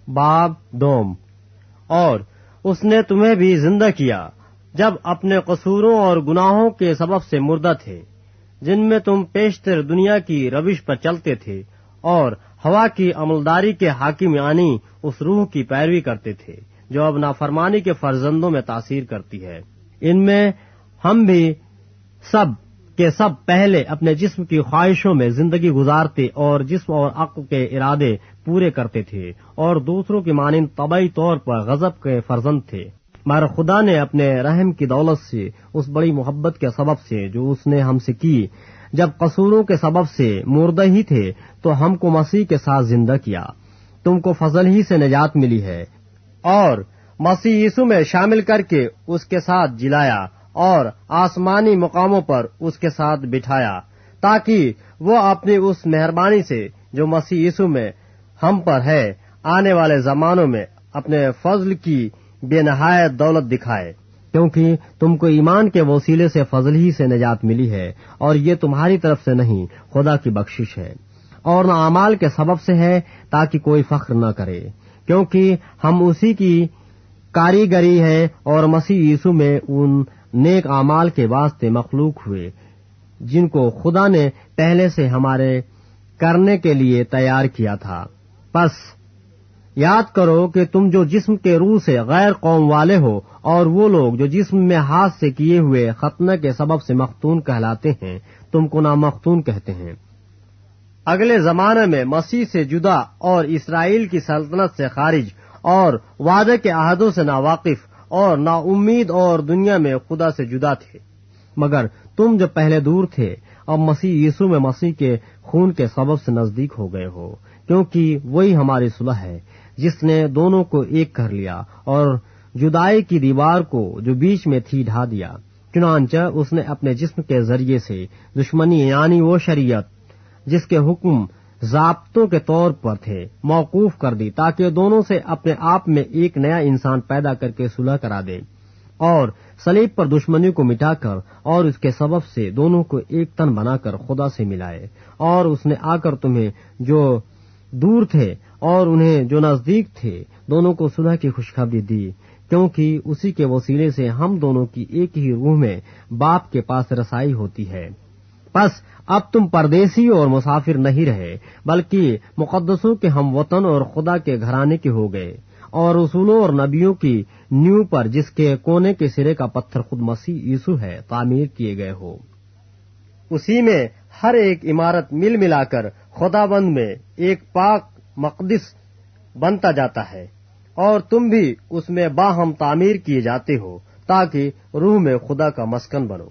باب دوم۔ اور اس نے تمہیں بھی زندہ کیا جب اپنے قصوروں اور گناہوں کے سبب سے مردہ تھے، جن میں تم پیشتر دنیا کی روش پر چلتے تھے اور ہوا کی عملداری کے حاکم یعنی اس روح کی پیروی کرتے تھے جو اب نافرمانی کے فرزندوں میں تاثیر کرتی ہے۔ ان میں ہم بھی سب کے سب پہلے اپنے جسم کی خواہشوں میں زندگی گزارتے اور جسم اور عقل کے ارادے پورے کرتے تھے اور دوسروں کی مانند طبعی طور پر غضب کے فرزند تھے، مگر خدا نے اپنے رحم کی دولت سے، اس بڑی محبت کے سبب سے جو اس نے ہم سے کی، جب قصوروں کے سبب سے مردہ ہی تھے تو ہم کو مسیح کے ساتھ زندہ کیا۔ تم کو فضل ہی سے نجات ملی ہے اور مسیح یسوع میں شامل کر کے اس کے ساتھ جلایا اور آسمانی مقاموں پر اس کے ساتھ بٹھایا، تاکہ وہ اپنی اس مہربانی سے جو مسیح یسوع میں ہم پر ہے آنے والے زمانوں میں اپنے فضل کی بے نہایت دولت دکھائے، کیونکہ تم کو ایمان کے وسیلے سے فضل ہی سے نجات ملی ہے، اور یہ تمہاری طرف سے نہیں، خدا کی بخشش ہے، اور نہ اعمال کے سبب سے ہے، تاکہ کوئی فخر نہ کرے، کیونکہ ہم اسی کی کاریگری ہے اور مسیح یسوع میں ان نیک اعمال کے واسطے مخلوق ہوئے جن کو خدا نے پہلے سے ہمارے کرنے کے لیے تیار کیا تھا۔ پس یاد کرو کہ تم جو جسم کے روح سے غیر قوم والے ہو، اور وہ لوگ جو جسم میں ہاتھ سے کیے ہوئے ختنہ کے سبب سے مختون کہلاتے ہیں، تم کو نامختون کہتے ہیں۔ اگلے زمانے میں مسیح سے جدا اور اسرائیل کی سلطنت سے خارج اور وعدے کے عہدوں سے ناواقف اور نا امید اور دنیا میں خدا سے جدا تھے، مگر تم جو پہلے دور تھے اب مسیح یسوع میں مسیح کے خون کے سبب سے نزدیک ہو گئے ہو، کیونکہ وہی ہماری صلح ہے جس نے دونوں کو ایک کر لیا اور جدائی کی دیوار کو جو بیچ میں تھی ڈھا دیا۔ چنانچہ اس نے اپنے جسم کے ذریعے سے دشمنی یعنی وہ شریعت جس کے حکم ضابطوں کے طور پر تھے موقوف کر دی، تاکہ دونوں سے اپنے آپ میں ایک نیا انسان پیدا کر کے صلح کرا دے، اور صلیب پر دشمنی کو مٹا کر اور اس کے سبب سے دونوں کو ایک تن بنا کر خدا سے ملائے۔ اور اس نے آ کر تمہیں جو دور تھے اور انہیں جو نزدیک تھے دونوں کو صلح کی خوشخبری دی، کیونکہ اسی کے وسیلے سے ہم دونوں کی ایک ہی روح میں باپ کے پاس رسائی ہوتی ہے۔ پس اب تم پردیسی اور مسافر نہیں رہے، بلکہ مقدسوں کے ہم وطن اور خدا کے گھرانے کے ہو گئے، اور رسولوں اور نبیوں کی نیو پر جس کے کونے کے سرے کا پتھر خود مسیح یسوع ہے تعمیر کیے گئے ہو۔ اسی میں ہر ایک عمارت مل ملا کر خداوند میں ایک پاک مقدس بنتا جاتا ہے، اور تم بھی اس میں باہم تعمیر کیے جاتے ہو تاکہ روح میں خدا کا مسکن بنو۔